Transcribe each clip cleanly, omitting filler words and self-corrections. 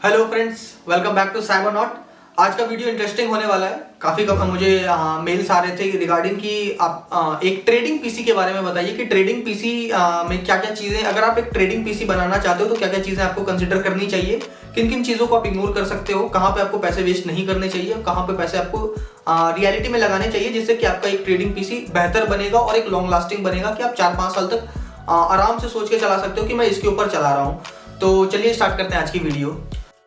Hello friends, welcome back to cyber knot. आज का video interesting होने वाला है। काफ़ी मुझे मेल्स आ रहे थे रिगार्डिंग कि आप एक ट्रेडिंग पीसी के बारे में बताइए कि ट्रेडिंग पीसी में क्या क्या चीज़ें, अगर आप एक ट्रेडिंग पीसी बनाना चाहते हो तो क्या क्या चीज़ें आपको कंसिडर करनी चाहिए, किन किन चीज़ों को आप इग्नोर कर सकते हो, कहाँ पे आपको पैसे वेस्ट नहीं करने चाहिए, कहाँ पे पैसे आपको रियलिटी में लगाने चाहिए, जिससे कि आपका एक ट्रेडिंग पीसी बेहतर बनेगा और एक लॉन्ग लास्टिंग बनेगा कि आप 4-5 साल तक आराम से सोच के चला सकते हो कि मैं इसके ऊपर चला रहा हूँ। तो चलिए स्टार्ट करते हैं आज की वीडियो।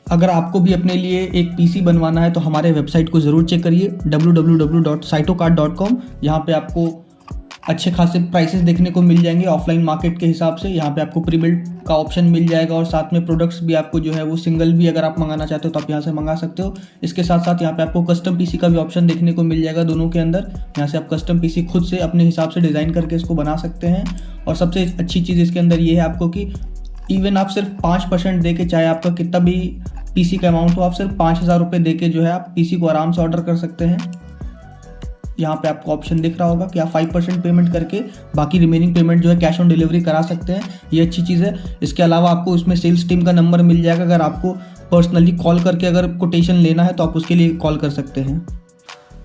अगर आपको भी अपने लिए एक पीसी बनवाना है तो हमारे वेबसाइट को ज़रूर चेक करिए www.cytocard.com। यहाँ पे आपको अच्छे खासे प्राइसेस देखने को मिल जाएंगे ऑफलाइन मार्केट के हिसाब से। यहाँ पे आपको प्री बिल्ड का ऑप्शन मिल जाएगा और साथ में प्रोडक्ट्स भी आपको जो है वो सिंगल भी अगर आप मंगाना चाहते हो तो आप यहाँ से मंगा सकते हो। इसके साथ साथ यहाँ पे आपको कस्टम पीसी का भी ऑप्शन देखने को मिल जाएगा दोनों के अंदर। यहाँ से आप कस्टम पीसी खुद से अपने हिसाब से डिज़ाइन करके इसको बना सकते हैं। और सबसे अच्छी चीज़ इसके अंदर ये है आपको कि इवन आप सिर्फ 5% दे के, चाहे आपका कितना भी पीसी का अमाउंट हो, आप सिर्फ 5,000 रुपये दे के जो है आप पीसी को आराम से ऑर्डर कर सकते हैं। यहाँ पे आपको ऑप्शन दिख रहा होगा कि आप 5% पेमेंट करके बाकी रिमेनिंग पेमेंट जो है कैश ऑन डिलीवरी करा सकते हैं। ये अच्छी चीज़ है। इसके अलावा आपको इसमें सेल्स टीम का नंबर मिल जाएगा। अगर आपको पर्सनली कॉल करके अगर कोटेशन लेना है तो आप उसके लिए कॉल कर सकते हैं।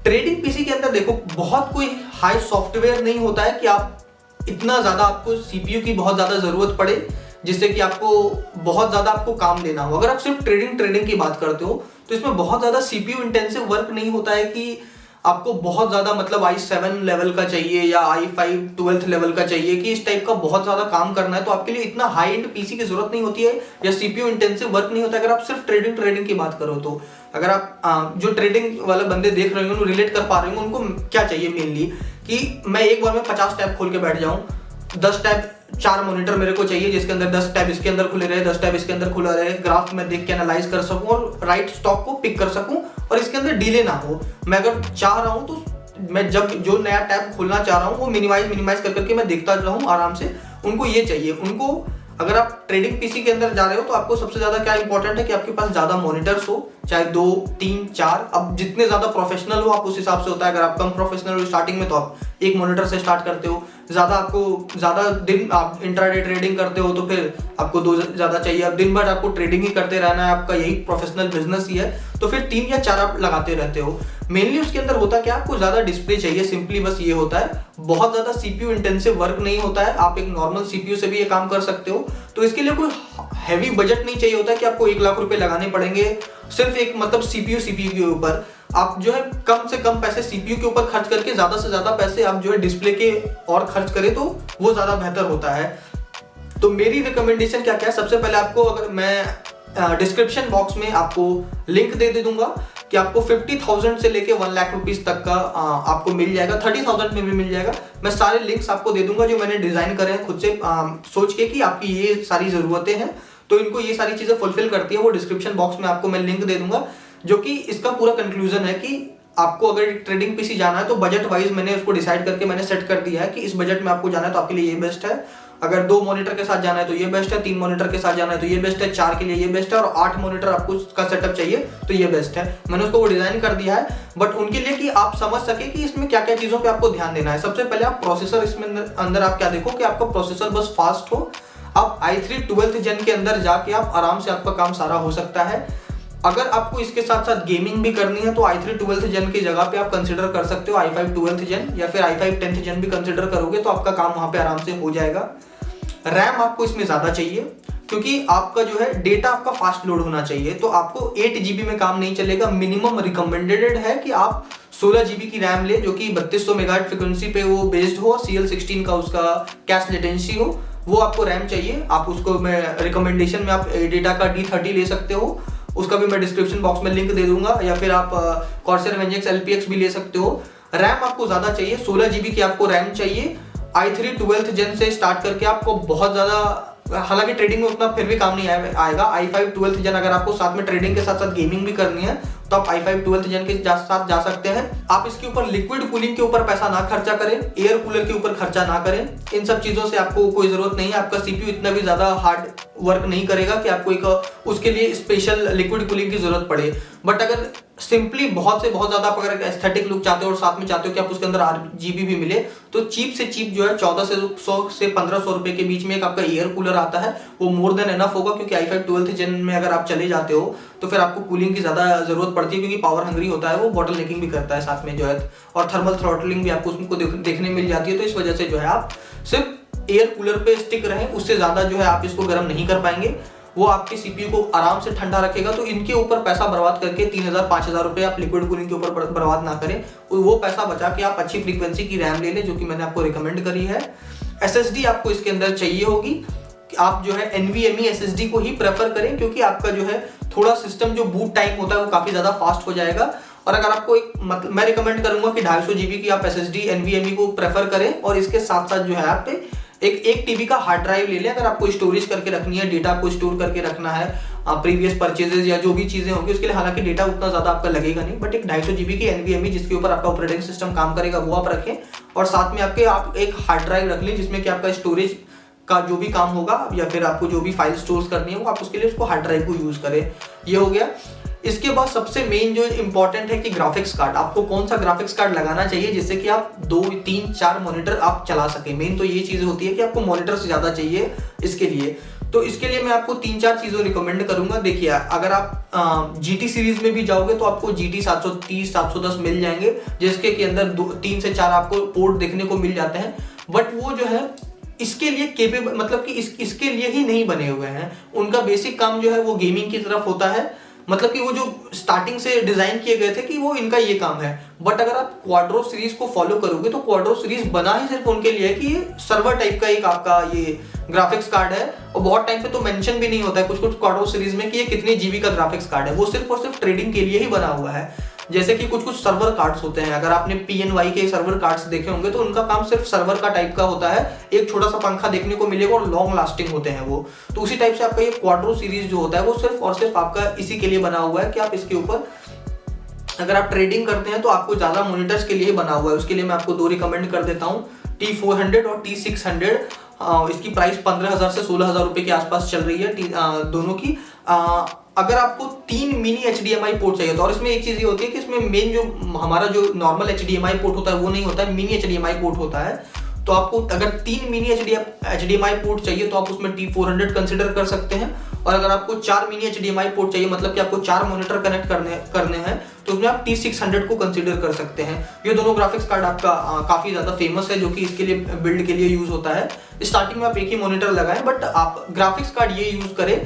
ट्रेडिंग पीसी के अंदर देखो, बहुत कोई हाई सॉफ्टवेयर नहीं होता है कि आप इतना ज़्यादा आपको सीपीयू की बहुत ज़्यादा ज़रूरत पड़े जिससे कि आपको बहुत ज़्यादा आपको काम लेना हो। अगर आप सिर्फ ट्रेडिंग की बात करते हो तो इसमें बहुत ज़्यादा सीपीयू इंटेंसिव वर्क नहीं होता है कि आपको बहुत ज़्यादा मतलब i7 लेवल का चाहिए या i5 12th लेवल का चाहिए कि इस टाइप का बहुत ज़्यादा काम करना है तो आपके लिए इतना हाई एंड पीसी की जरूरत नहीं होती है या सीपीयू इंटेंसिव वर्क नहीं होता है। अगर आप सिर्फ ट्रेडिंग की बात करो तो अगर आप जो ट्रेडिंग वाले बंदे देख रहे होंगे, रिलेट कर पा रहे होंगे, उनको क्या चाहिए मेनली कि मैं एक बार में 50 टैब खोल के बैठ जाऊँ, 10 टैब 4 मॉनिटर मेरे को चाहिए जिसके अंदर 10 टैब इसके अंदर खुले रहे, 10 टैब इसके अंदर खुला रहे, ग्राफ में देख के एनालाइज कर सकूं और राइट स्टॉक को पिक कर सकूं और इसके अंदर डिले ना हो। मैं अगर चाह रहा हूं तो मैं जब जो नया टैब खोलना चाह रहा हूं वो मिनिमाइज कर करके मैं देखता रहूं आराम से। उनको ये चाहिए। उनको अगर आप ट्रेडिंग पीसी के अंदर जा रहे हो तो आपको सबसे ज्यादा क्या इंपॉर्टेंट है कि आपके पास ज्यादा मॉनिटर्स हो, चाहे 2, 3, 4। अब जितने ज्यादा प्रोफेशनल हो आप उस हिसाब से होता है। अगर आप कम प्रोफेशनल हो स्टार्टिंग में तो आप एक मॉनिटर से स्टार्ट करते हो। ज्यादा दिन आप इंट्राडे ट्रेडिंग करते हो तो फिर आपको 2 ज्यादा चाहिए। अब दिन भर आपको ट्रेडिंग ही करते रहना है, आपका यही प्रोफेशनल बिजनेस ही है तो फिर 3 या 4 आप लगाते रहते हो। मेनली उसके अंदर होता क्या, आपको ज्यादा डिस्प्ले चाहिए, सिंपली बस ये होता है। बहुत ज्यादा सीपीयू इंटेंसिव वर्क नहीं होता है। आप एक नॉर्मल सीपीयू से भी ये काम कर सकते हो। तो इसके लिए कोई हैवी बजट नहीं चाहिए होता कि आपको 1 लाख रुपए लगाने पड़ेंगे सिर्फ एक मतलब सीपीयू के ऊपर। आप जो है कम से कम पैसे सीपीयू के ऊपर खर्च करके ज्यादा से ज्यादा पैसे आप जो है डिस्प्ले के और खर्च करें तो वो ज्यादा बेहतर होता है। तो मेरी रिकमेंडेशन क्या क्या है, सबसे पहले आपको, अगर मैं डिस्क्रिप्शन बॉक्स में आपको लिंक दे दूंगा कि आपको 50,000 से लेके 1 लाख रुपीस तक का आपको मिल जाएगा, 30,000 में भी मिल जाएगा। मैं सारे लिंक्स आपको दे दूंगा जो मैंने डिजाइन करे हैं खुद से सोच के कि आपकी ये सारी जरूरतें हैं तो इनको ये सारी चीजें फुलफिल करती है। वो डिस्क्रिप्शन बॉक्स में आपको मैं लिंक दे दूंगा जो कि इसका पूरा कंक्लूजन है कि आपको अगर ट्रेडिंग पीसी जाना है तो बजट वाइज मैंने उसको डिसाइड करके मैंने सेट कर दिया है कि इस बजट में आपको जाना है तो आपके लिए ये बेस्ट है। अगर 2 मॉनिटर के साथ जाना है तो ये बेस्ट है, 3 मॉनिटर के साथ जाना है तो ये बेस्ट है, 4 के लिए ये बेस्ट है और 8 मॉनिटर आपको उसका सेटअप चाहिए तो ये बेस्ट है। मैंने उसको वो डिजाइन कर दिया है बट उनके लिए कि आप समझ सके कि इसमें क्या क्या चीजों पे आपको ध्यान देना है। सबसे पहले आप प्रोसेसर, इसमें अंदर आप क्या देखो कि आपका प्रोसेसर बस फास्ट हो। आप i3 12th जेन के अंदर जाके आप आराम से आपका काम सारा हो सकता है। अगर आपको इसके साथ साथ गेमिंग भी करनी है तो i3 12th जेन की जगह पे आप कंसिडर कर सकते हो i5 12th जेन या फिर i5 10th जेन भी कंसिडर करोगे तो आपका काम वहां पे आराम से हो जाएगा। रैम आपको इसमें ज्यादा चाहिए क्योंकि आपका जो है डेटा आपका फास्ट लोड होना चाहिए तो आपको 8 GB में काम नहीं चलेगा। मिनिमम रिकमेंडेड है कि आप 16 GB की रैम ले जो कि 3200 मेगाहर्ट्ज फ्रीक्वेंसी पे वो बेस्ड हो, CL16 का उसका कैश लेटेंसी हो, वो आपको रैम चाहिए। आप उसको मैं रिकमेंडेशन में आप डेटा का D30 ले सकते हो, उसका भी मैं डिस्क्रिप्शन बॉक्स में लिंक दे दूंगा, या फिर आप Corsair Vengeance LPX भी ले सकते हो। रैम आपको ज्यादा चाहिए, 16 GB की आपको रैम चाहिए। i3 12th जेन से स्टार्ट करके आपको बहुत ज्यादा, हालांकि ट्रेडिंग में उतना फिर भी काम नहीं आएगा। i5 12th जेन अगर आपको साथ में ट्रेडिंग के साथ साथ गेमिंग भी करनी है तो आप i5 12th जेन के साथ जा सकते हैं। आप इसके ऊपर लिक्विड कूलिंग के ऊपर पैसा ना खर्चा करें, एयर कूलर के ऊपर खर्चा ना करें। इन सब चीजों से आपको कोई जरूरत नहीं है। आपका सीपीयू इतना भी ज्यादा हार्ड वर्क नहीं करेगा कि आपको एक उसके लिए स्पेशल लिक्विड कूलिंग की जरूरत पड़े। बट अगर सिंपली बहुत से बहुत ज्यादा आप अगर एस्थेटिक लुक चाहते हो और साथ में चाहते हो कि आप उसके अंदर RGB भी मिले, तो चीप से चीप जो है 1400 से 1500 रुपए के बीच में एक आपका एयर कूलर आता है, वो मोर देन एनफ होगा। क्योंकि i5 12th जेन में अगर आप चले जाते हो तो फिर आपको कूलिंग की ज्यादा जरूरत पड़ती है, क्योंकि पावर हंग्री होता है वो, बॉटल नेकिंग भी करता है साथ में जो है, और थर्मल थ्रॉटलिंग भी आपको उसको देखने मिल जाती है। तो इस वजह से जो है आप सिर्फ एयर कूलर पे स्टिक रहें, उससे ज्यादा जो है आप इसको गर्म नहीं कर पाएंगे। वो आपके सीपीयू को आराम से ठंडा रखेगा। तो इनके ऊपर पैसा बर्बाद करके 3000-5000 रुपए आप लिक्विड कूलिंग के ऊपर बर्बाद ना करें। वो पैसा बचा के आप अच्छी फ्रीक्वेंसी की रैम ले लें, जो कि मैंने आपको रिकमेंड करी है। SSD आपको इसके अंदर चाहिए होगी, आप जो है NVMe SSD को ही प्रेफर करें, क्योंकि आपका जो है थोड़ा सिस्टम जो बूट टाइम होता है वो काफी ज्यादा फास्ट हो जाएगा। और अगर आपको एक मैं रिकमेंड करूंगा कि 250 GB की आप SSD NVMe को प्रेफर करें, और इसके साथ साथ जो है आप एक TB का हार्ड ड्राइव ले लें। अगर आपको स्टोरेज करके रखनी है, डेटा को स्टोर करके रखना है, प्रीवियस परचेजेस या जो भी चीजें होंगी उसके लिए, हालांकि डेटा उतना ज्यादा आपका लगेगा नहीं, बट एक 250 GB की NVMe जिसके ऊपर आपका ऑपरेटिंग सिस्टम काम करेगा वो आप रखें। और साथ में आप एक हार्ड ड्राइव रख लें जिसमें कि आपका स्टोरेज का जो भी काम होगा या फिर आपको जो भी फाइल स्टोर करनी है वो आप उसके लिए उसको हार्ड ड्राइव को यूज करें। ये हो गया। इसके बाद सबसे मेन जो इंपॉर्टेंट है कि ग्राफिक्स कार्ड, आपको कौन सा ग्राफिक्स कार्ड लगाना चाहिए जिससे कि आप 2, 3, 4 मॉनिटर आप चला सके। मेन तो ये चीज होती है कि आपको मॉनिटर से ज्यादा चाहिए इसके लिए। तो इसके लिए मैं आपको 3-4 चीजें रिकमेंड करूंगा। देखिए, अगर आप GT सीरीज में भी जाओगे तो आपको GT 730, 710 मिल जाएंगे, जिसके के अंदर 3 से 4 आपको पोर्ट देखने को मिल जाते हैं। बट वो जो है इसके लिए केपेबल, मतलब कि इसके लिए ही नहीं बने हुए हैं। उनका बेसिक काम जो है वो गेमिंग की तरफ होता है, मतलब कि वो जो स्टार्टिंग से डिजाइन किए गए थे कि वो इनका ये काम है। बट अगर आप क्वाड्रो सीरीज को फॉलो करोगे तो क्वाड्रो सीरीज बना ही सिर्फ उनके लिए है कि ये सर्वर टाइप का एक आपका ये ग्राफिक्स कार्ड है। और बहुत टाइम पे तो मेंशन भी नहीं होता है कुछ क्वाड्रो सीरीज में कि ये कितने जीबी का ग्राफिक्स कार्ड है। वो सिर्फ और सिर्फ ट्रेडिंग के लिए ही बना हुआ है। जैसे कि कुछ सर्वर कार्ड्स होते हैं, अगर आपने PNY के सर्वर कार्ड्स देखे होंगे तो उनका काम सिर्फ सर्वर का टाइप का होता है, एक छोटा सा पंखा देखने को मिलेगा और लॉन्ग लास्टिंग होते हैं वो। तो उसी टाइप से आपका ये क्वाड्रो सीरीज जो होता है वो सिर्फ और सिर्फ आपका इसी के लिए बना हुआ है कि आप इसके ऊपर अगर आप ट्रेडिंग करते हैं तो आपको ज्यादा मॉनिटर्स के लिए बना हुआ है। उसके लिए मैं आपको 2 रिकमेंड कर देता हूँ, T400 और T600। इसकी प्राइस 15,000 से 16,000 रुपए के आसपास चल रही है दोनों की। अगर आपको 3 मिनी HDMI पोर्ट चाहिए तो, और इसमें एक चीज ये होती है कि इसमें मेन जो हमारा जो नॉर्मल HDMI पोर्ट होता है वो नहीं होता है, मिनी HDMI पोर्ट होता है। तो आपको अगर 3 मिनी HDMI पोर्ट चाहिए तो आप उसमें T400 कंसिडर कर सकते हैं। और अगर आपको 4 मिनी HDMI पोर्ट चाहिए, मतलब कि आपको 4 मॉनिटर कनेक्ट करने हैं, तो उसमें आप T600 को कंसिडर कर सकते हैं। ये दोनों ग्राफिक्स कार्ड आपका काफी ज्यादा फेमस है, जो कि इसके लिए बिल्ड के लिए यूज होता है। स्टार्टिंग में आप एक ही मॉनिटर लगाएं, बट आप ग्राफिक्स कार्ड ये यूज करें।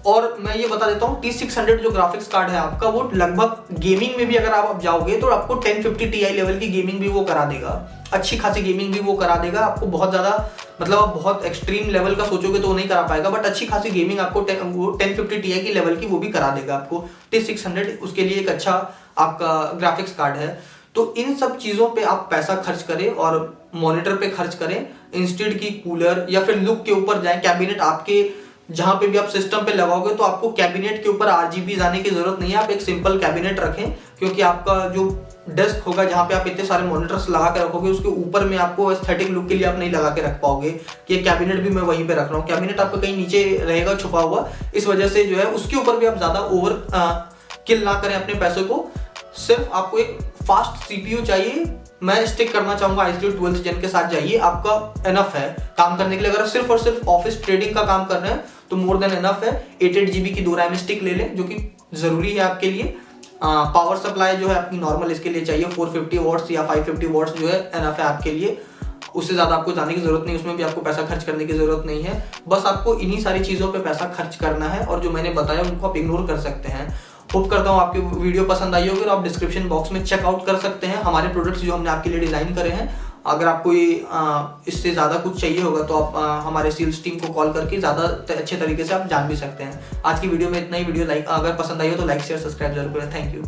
और मैं ये बता देता हूँ, T600 जो ग्राफिक्स कार्ड है आपका, वो लगभग गेमिंग में भी अगर आप जाओगे तो आपको 1050 Ti लेवल की गेमिंग भी वो करा देगा, अच्छी खासी गेमिंग भी वो करा देगा। आपको बहुत ज्यादा, मतलब आप बहुत एक्सट्रीम लेवल का सोचोगे तो वो नहीं करा पाएगा, बट अच्छी खासी गेमिंग आपको 1050 Ti की लेवल की वो भी करा देगा आपको। T600 उसके लिए एक अच्छा आपका ग्राफिक्स कार्ड है। तो इन सब चीजों पे आप पैसा खर्च करें और मॉनिटर पे खर्च करें, इंस्टेड की कूलर या फिर लुक के ऊपर जाएं। कैबिनेट आपके जहां पे भी आप सिस्टम पे लगाओगे तो आपको कैबिनेट के ऊपर RGB आने की जरूरत नहीं है। आप एक सिंपल कैबिनेट रखें, क्योंकि आपका जो डेस्क होगा जहां पे आप इतने सारे मॉनिटर्स लगा के रखोगे उसके ऊपर में आपको एस्थेटिक लुक के लिए आप नहीं लगा के रख पाओगे कि ये कैबिनेट भी मैं वहीं पे रख रहा हूँ। कैबिनेट आपका कहीं नीचे रहेगा छुपा हुआ, इस वजह से जो है उसके ऊपर भी आप ज्यादा ओवर किल ना करें अपने पैसों को। सिर्फ आपको एक फास्ट CPU चाहिए। मैं स्टिक करना चाहूंगा i3 12th जेन के साथ जाइए, आपका एनफ है काम करने के लिए। अगर सिर्फ और सिर्फ ऑफिस ट्रेडिंग का काम कर रहे हैं तो मोर देन एनफ है। 8 GB की 2 RAM स्टिक ले लें, जो कि जरूरी है आपके लिए। पावर सप्लाई जो है आपकी नॉर्मल इसके लिए चाहिए 450 वॉट्स या 550 वॉट्स जो है एनफ है आपके लिए। उससे ज्यादा आपको जाने की जरूरत नहीं, उसमें भी आपको पैसा खर्च करने की जरूरत नहीं है। बस आपको इन्हीं सारी चीजों पे पैसा खर्च करना है, और जो मैंने बताया उनको आप इग्नोर कर सकते हैं। होप करता हूँ आपकी वीडियो पसंद आई होगी, और आप डिस्क्रिप्शन बॉक्स में चेकआउट कर सकते हैं हमारे प्रोडक्ट्स जो हमने आपके लिए डिजाइन करे हैं। अगर आपको इससे ज़्यादा कुछ चाहिए होगा तो आप हमारे सेल्स टीम को कॉल करके ज़्यादा अच्छे तरीके से आप जान भी सकते हैं। आज की वीडियो में इतना ही। वीडियो अगर पसंद आई हो तो लाइक शेयर सब्सक्राइब जरूर करें। Thank you.